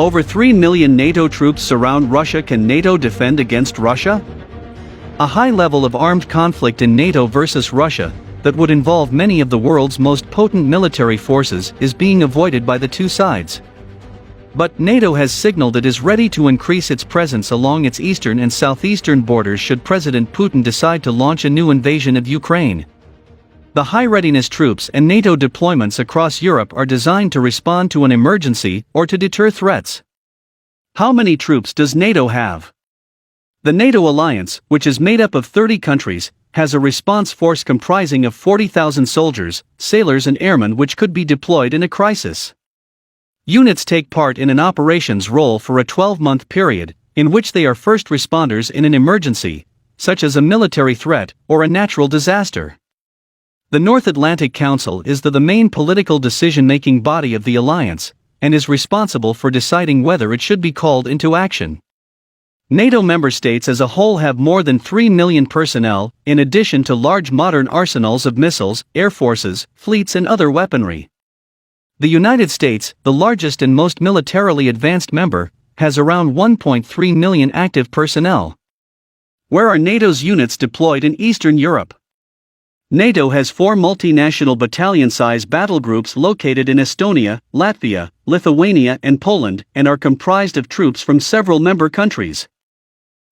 Over 3 million NATO troops surround Russia. Can NATO defend against Russia? A high level of armed conflict in NATO versus Russia, that would involve many of the world's most potent military forces, is being avoided by the two sides. But NATO has signaled it is ready to increase its presence along its eastern and southeastern borders should President Putin decide to launch a new invasion of Ukraine. The high-readiness troops and NATO deployments across Europe are designed to respond to an emergency or to deter threats. How many troops does NATO have? The NATO alliance, which is made up of 30 countries, has a response force comprising of 40,000 soldiers, sailors and airmen which could be deployed in a crisis. Units take part in an operations role for a 12-month period, in which they are first responders in an emergency, such as a military threat or a natural disaster. The North Atlantic Council is the main political decision-making body of the alliance, and is responsible for deciding whether it should be called into action. NATO member states as a whole have more than 3 million personnel, in addition to large modern arsenals of missiles, air forces, fleets and other weaponry. The United States, the largest and most militarily advanced member, has around 1.3 million active personnel. Where are NATO's units deployed in Eastern Europe? NATO has 4 multinational battalion-size battle groups located in Estonia, Latvia, Lithuania and Poland, and are comprised of troops from several member countries.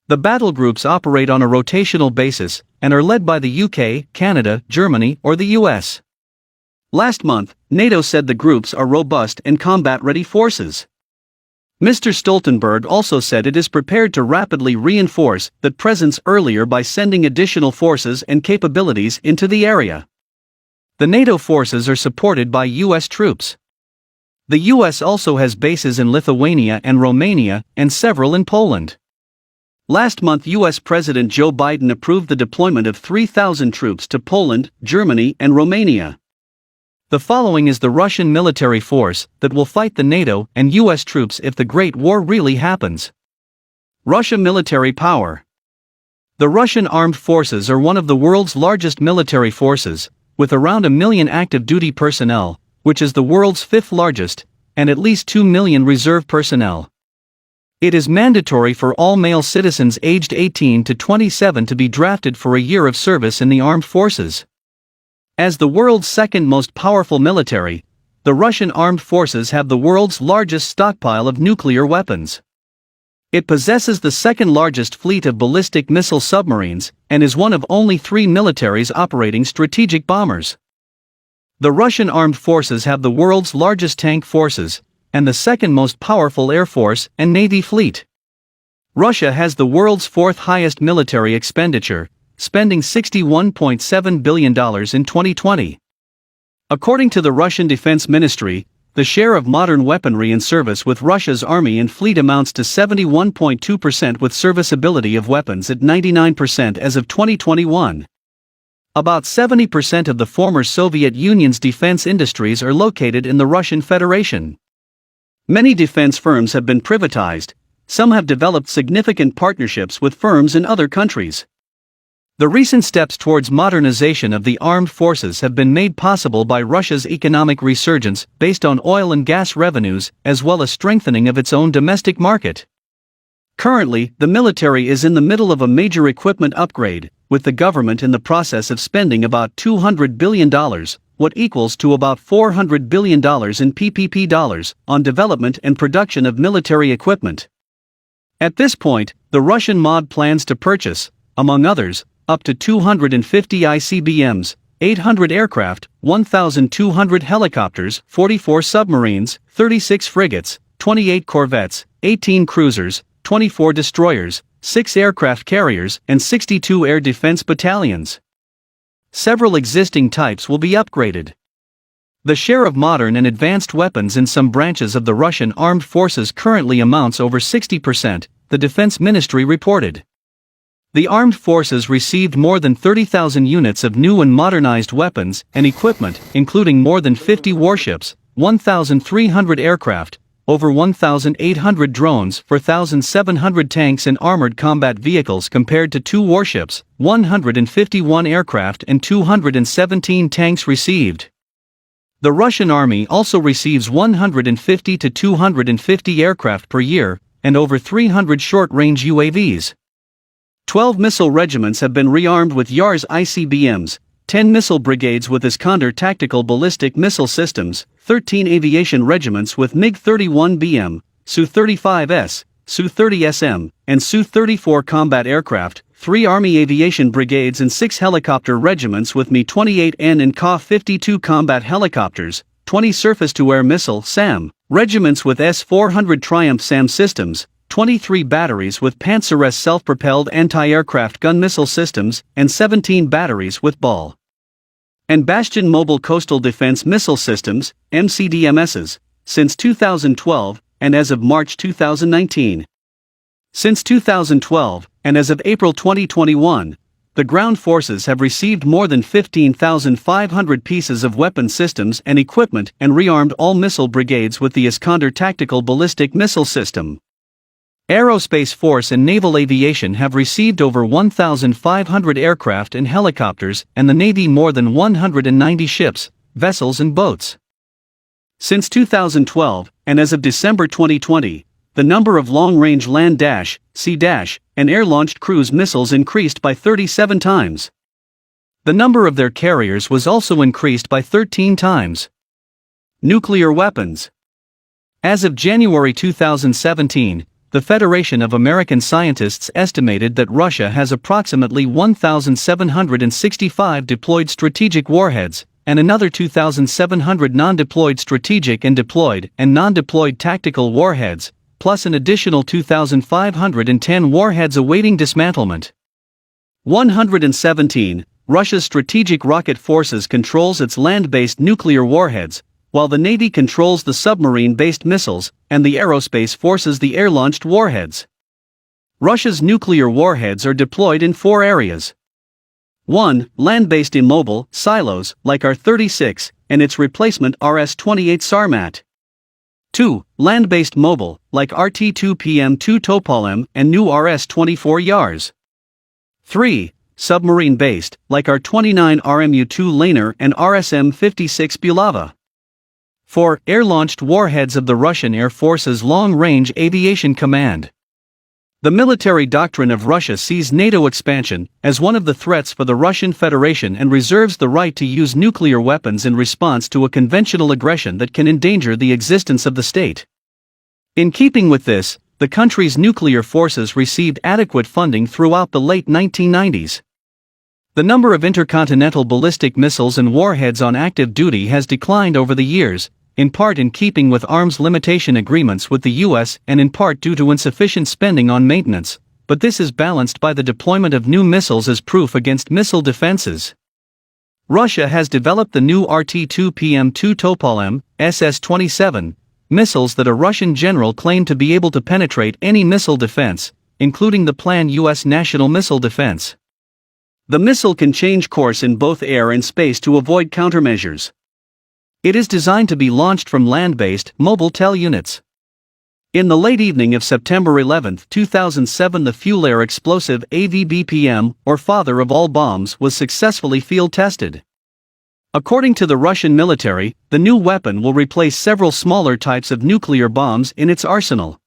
The battle groups operate on a rotational basis, and are led by the UK, Canada, Germany, or the US. Last month, NATO said the groups are robust and combat-ready forces. Mr. Stoltenberg also said it is prepared to rapidly reinforce that presence earlier by sending additional forces and capabilities into the area. The NATO forces are supported by US troops. The US also has bases in Lithuania and Romania, and several in Poland. Last month, US President Joe Biden approved the deployment of 3,000 troops to Poland, Germany, and Romania. The following is the Russian military force that will fight the NATO and US troops if the Great War really happens. Russia military power. The Russian armed forces are one of the world's largest military forces, with around 1 million active duty personnel, which is the world's 5th largest, and at least 2 million reserve personnel. It is mandatory for all male citizens aged 18 to 27 to be drafted for a year of service in the armed forces. As the world's second most powerful military, the Russian armed forces have the world's largest stockpile of nuclear weapons. It possesses the second largest fleet of ballistic missile submarines, and is one of only 3 militaries operating strategic bombers. The Russian armed forces have the world's largest tank forces, and the second most powerful air force and navy fleet. Russia has the world's 4th highest military expenditure, spending $61.7 billion in 2020. According to the Russian Defense Ministry, the share of modern weaponry in service with Russia's army and fleet amounts to 71.2% with serviceability of weapons at 99% as of 2021. About 70% of the former Soviet Union's defense industries are located in the Russian Federation. Many defense firms have been privatized, some have developed significant partnerships with firms in other countries. The recent steps towards modernization of the armed forces have been made possible by Russia's economic resurgence based on oil and gas revenues, as well as strengthening of its own domestic market. Currently, the military is in the middle of a major equipment upgrade, with the government in the process of spending about $200 billion, what equals to about $400 billion in PPP dollars, on development and production of military equipment. At this point, the Russian MOD plans to purchase, among others, up to 250 ICBMs, 800 aircraft, 1,200 helicopters, 44 submarines, 36 frigates, 28 corvettes, 18 cruisers, 24 destroyers, 6 aircraft carriers, and 62 air defense battalions. Several existing types will be upgraded. The share of modern and advanced weapons in some branches of the Russian armed forces currently amounts over 60%, the Defense Ministry reported. The armed forces received more than 30,000 units of new and modernized weapons and equipment, including more than 50 warships, 1,300 aircraft, over 1,800 drones, 4,700 tanks and armored combat vehicles compared to 2 warships, 151 aircraft and 217 tanks received. The Russian army also receives 150 to 250 aircraft per year, and over 300 short-range UAVs. 12 missile regiments have been rearmed with Yars ICBMs, 10 missile brigades with Iskander tactical ballistic missile systems, 13 aviation regiments with MiG-31BM, Su-35S, Su-30SM, and Su-34 combat aircraft, 3 Army aviation brigades and 6 helicopter regiments with Mi-28N and Ka-52 combat helicopters, 20 surface-to-air missile SAM regiments with S-400 Triumph SAM systems, 23 batteries with Panzer S self-propelled anti-aircraft gun missile systems, and 17 batteries with Ball and Bastion mobile coastal defense missile systems, MCDMSs, since 2012, and as of March 2019. Since 2012, and as of April 2021, the ground forces have received more than 15,500 pieces of weapon systems and equipment and rearmed all missile brigades with the Iskander tactical ballistic missile system. Aerospace Force and Naval Aviation have received over 1,500 aircraft and helicopters, and the Navy more than 190 ships, vessels and boats. Since 2012, and as of December 2020, the number of long-range land-, sea-, and air-launched cruise missiles increased by 37 times. The number of their carriers was also increased by 13 times. Nuclear weapons. As of January 2017, the Federation of American Scientists estimated that Russia has approximately 1,765 deployed strategic warheads, and another 2,700 non-deployed strategic and deployed and non-deployed tactical warheads, plus an additional 2,510 warheads awaiting dismantlement. 117. Russia's Strategic Rocket Forces controls its land-based nuclear warheads, while the Navy controls the submarine-based missiles, and the Aerospace Forces the air-launched warheads. Russia's nuclear warheads are deployed in 4 areas. 1. Land-based immobile silos, like R-36, and its replacement RS-28 Sarmat. 2. Land-based mobile, like RT-2PM2 Topolem and new RS-24 Yars. 3. Submarine-based, like R-29 RMU-2 Laner and RSM-56 Bulava. 4. Air-launched warheads of the Russian Air Force's Long-Range Aviation Command. The military doctrine of Russia sees NATO expansion as one of the threats for the Russian Federation and reserves the right to use nuclear weapons in response to a conventional aggression that can endanger the existence of the state. In keeping with this, the country's nuclear forces received adequate funding throughout the late 1990s. The number of intercontinental ballistic missiles and warheads on active duty has declined over the years, in part in keeping with arms limitation agreements with the US and in part due to insufficient spending on maintenance, but this is balanced by the deployment of new missiles as proof against missile defenses. Russia has developed the new RT-2PM2 Topolem, SS-27, missiles that a Russian general claimed to be able to penetrate any missile defense, including the planned US national missile defense. The missile can change course in both air and space to avoid countermeasures. It is designed to be launched from land-based, mobile TEL units. In the late evening of September 11, 2007, the fuel-air explosive AVBPM, or father of all bombs, was successfully field-tested. According to the Russian military, the new weapon will replace several smaller types of nuclear bombs in its arsenal.